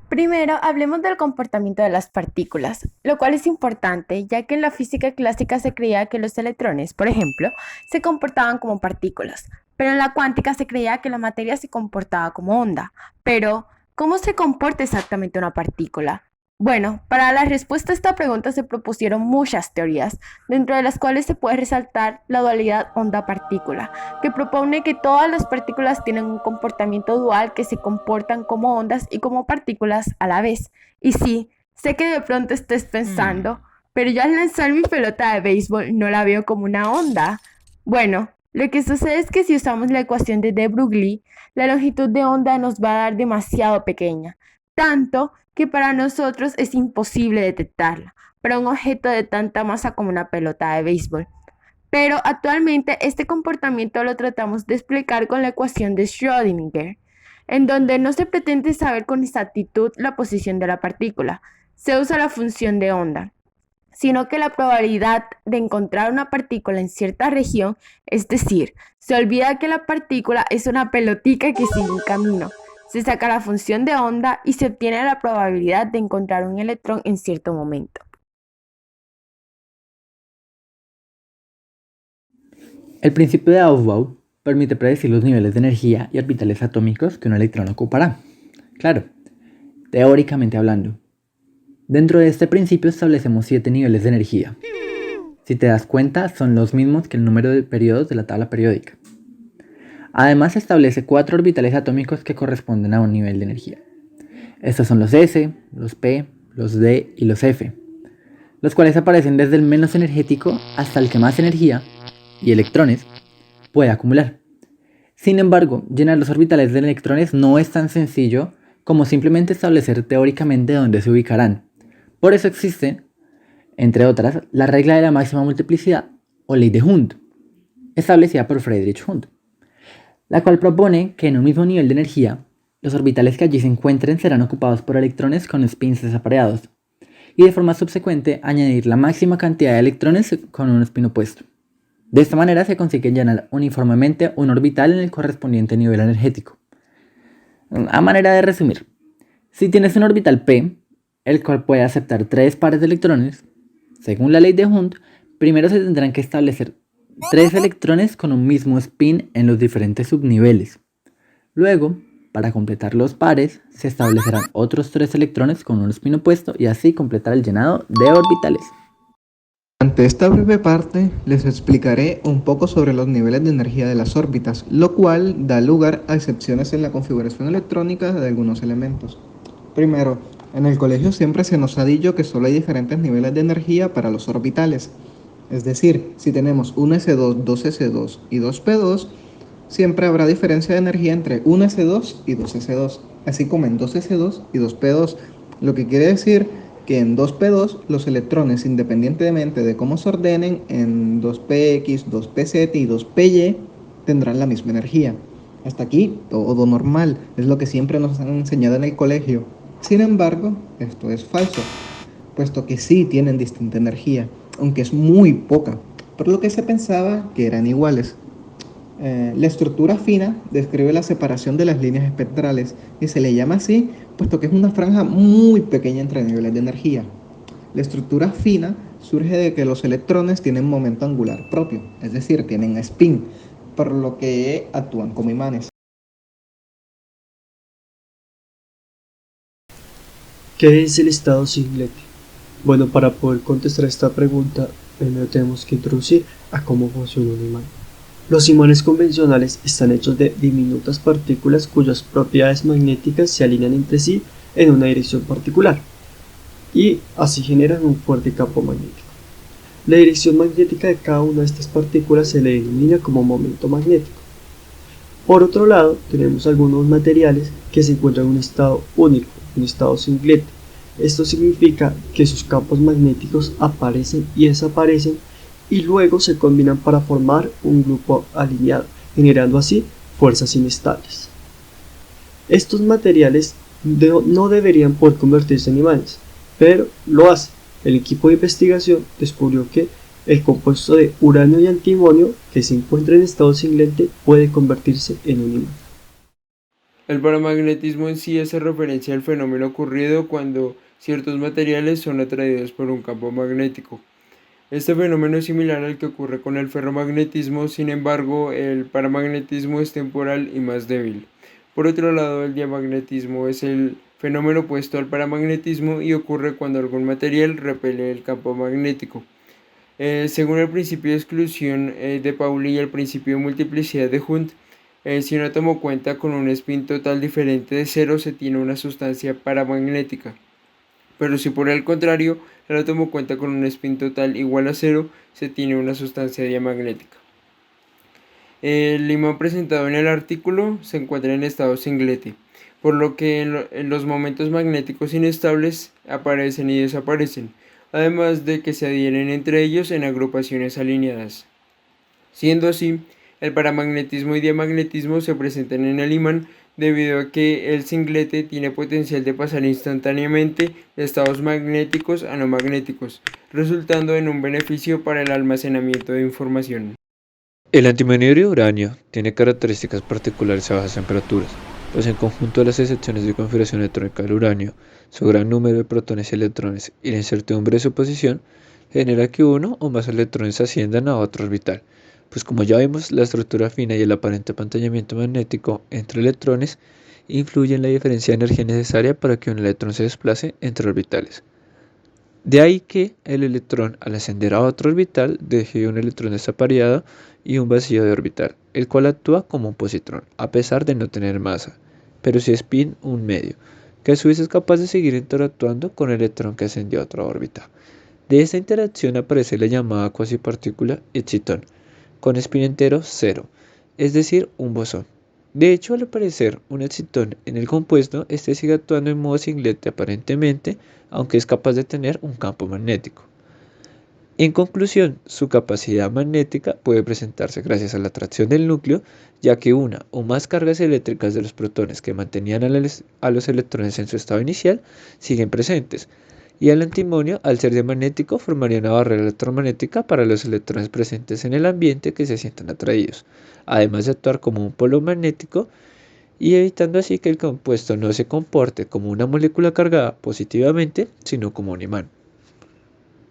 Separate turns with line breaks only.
Primero, hablemos del comportamiento de las partículas, lo cual es importante, ya que en la física clásica se creía que los electrones, por ejemplo, se comportaban como partículas, pero en la cuántica se creía que la materia se comportaba como onda. Pero, ¿cómo se comporta exactamente una partícula? Bueno, para la respuesta a esta pregunta se propusieron muchas teorías, dentro de las cuales se puede resaltar la dualidad onda-partícula, que propone que todas las partículas tienen un comportamiento dual, que se comportan como ondas y como partículas a la vez. Y sí, sé que de pronto estés pensando, pero yo al lanzar mi pelota de béisbol no la veo como una onda. Bueno, lo que sucede es que si usamos la ecuación de de Broglie, la longitud de onda nos va a dar demasiado pequeña, tanto que para nosotros es imposible detectarla, para un objeto de tanta masa como una pelota de béisbol. Pero actualmente este comportamiento lo tratamos de explicar con la ecuación de Schrödinger, en donde no se pretende saber con exactitud la posición de la partícula, se usa la función de onda, sino que la probabilidad de encontrar una partícula en cierta región, es decir, se olvida que la partícula es una pelotica que sigue un camino. Se saca la función de onda y se obtiene la probabilidad de encontrar un electrón en cierto momento.
El principio de Aufbau permite predecir los niveles de energía y orbitales atómicos que un electrón ocupará. Claro, teóricamente hablando. Dentro de este principio establecemos 7 niveles de energía. Si te das cuenta, son los mismos que el número de periodos de la tabla periódica. Además, establece 4 orbitales atómicos que corresponden a un nivel de energía. Estos son los S, los P, los D y los F, los cuales aparecen desde el menos energético hasta el que más energía y electrones puede acumular. Sin embargo, llenar los orbitales de electrones no es tan sencillo como simplemente establecer teóricamente dónde se ubicarán. Por eso existe, entre otras, la regla de la máxima multiplicidad o ley de Hund, establecida por Friedrich Hund, la cual propone que en un mismo nivel de energía, los orbitales que allí se encuentren serán ocupados por electrones con spins desapareados, y de forma subsecuente añadir la máxima cantidad de electrones con un spin opuesto. De esta manera se consigue llenar uniformemente un orbital en el correspondiente nivel energético. A manera de resumir, si tienes un orbital P, el cual puede aceptar 3 pares de electrones, según la ley de Hund, primero se tendrán que establecer 3 electrones con un mismo spin en los diferentes subniveles. Luego, para completar los pares, se establecerán otros 3 electrones con un spin opuesto y así completar el llenado de orbitales.
Durante esta breve parte les explicaré un poco sobre los niveles de energía de las órbitas, lo cual da lugar a excepciones en la configuración electrónica de algunos elementos. Primero, en el colegio siempre se nos ha dicho que solo hay diferentes niveles de energía para los orbitales. Es decir, si tenemos un S2, 2S2 y 2P2, siempre habrá diferencia de energía entre 1S2 y 2S2, así como en 2S2 y 2P2, lo que quiere decir que en 2P2 los electrones, independientemente de cómo se ordenen, en 2Px, 2Pz y 2Py, tendrán la misma energía. Hasta aquí todo normal, es lo que siempre nos han enseñado en el colegio. Sin embargo, esto es falso, puesto que sí tienen distinta energía, aunque es muy poca, por lo que se pensaba que eran iguales. La estructura fina describe la separación de las líneas espectrales y se le llama así puesto que es una franja muy pequeña entre niveles de energía. La estructura fina surge de que los electrones tienen momento angular propio, es decir, tienen spin, por lo que actúan como imanes.
¿Qué es el estado singlete? Bueno, para poder contestar esta pregunta, primero tenemos que introducir a cómo funciona un imán. Los imanes convencionales están hechos de diminutas partículas cuyas propiedades magnéticas se alinean entre sí en una dirección particular y así generan un fuerte campo magnético. La dirección magnética de cada una de estas partículas se le denomina como momento magnético. Por otro lado, tenemos algunos materiales que se encuentran en un estado único, un estado singlete. Esto significa que sus campos magnéticos aparecen y desaparecen y luego se combinan para formar un grupo alineado, generando así fuerzas inestables. Estos materiales no deberían poder convertirse en imanes, pero lo hacen. El equipo de investigación descubrió que el compuesto de uranio y antimonio que se encuentra en estado singlete puede convertirse en un imán.
El paramagnetismo en sí hace referencia al fenómeno ocurrido cuando ciertos materiales son atraídos por un campo magnético. Este fenómeno es similar al que ocurre con el ferromagnetismo, sin embargo, el paramagnetismo es temporal y más débil. Por otro lado, el diamagnetismo es el fenómeno opuesto al paramagnetismo y ocurre cuando algún material repele el campo magnético. Según el principio de exclusión de Pauli y el principio de multiplicidad de Hund, si un átomo cuenta con un spin total diferente de cero, se tiene una sustancia paramagnética. Pero si por el contrario el átomo cuenta con un spin total igual a cero, se tiene una sustancia diamagnética. El imán presentado en el artículo se encuentra en estado singlete, por lo que en los momentos magnéticos inestables aparecen y desaparecen, además de que se adhieren entre ellos en agrupaciones alineadas. Siendo así, el paramagnetismo y diamagnetismo se presentan en el imán debido a que el singlete tiene potencial de pasar instantáneamente de estados magnéticos a no magnéticos, resultando en un beneficio para el almacenamiento de información.
El antimonio de uranio tiene características particulares a bajas temperaturas, pues en conjunto de las excepciones de configuración electrónica del uranio, su gran número de protones y electrones y la incertidumbre de su posición, genera que uno o más electrones asciendan a otro orbital, pues como ya vimos, la estructura fina y el aparente apantallamiento magnético entre electrones influyen en la diferencia de energía necesaria para que un electrón se desplace entre orbitales. De ahí que el electrón, al ascender a otro orbital, deje un electrón desapareado y un vacío de orbital, el cual actúa como un positrón, a pesar de no tener masa, pero sí spin un medio, que a su vez es capaz de seguir interactuando con el electrón que ascendió a otra órbita. De esta interacción aparece la llamada cuasipartícula excitón, con spin entero 0, es decir, un bosón. De hecho, al aparecer un excitón en el compuesto, este sigue actuando en modo singlete aparentemente, aunque es capaz de tener un campo magnético. En conclusión, su capacidad magnética puede presentarse gracias a la atracción del núcleo, ya que una o más cargas eléctricas de los protones que mantenían a los electrones en su estado inicial siguen presentes, y el antimonio, al ser diamagnético, formaría una barrera electromagnética para los electrones presentes en el ambiente que se sientan atraídos, además de actuar como un polo magnético y evitando así que el compuesto no se comporte como una molécula cargada positivamente, sino como un imán.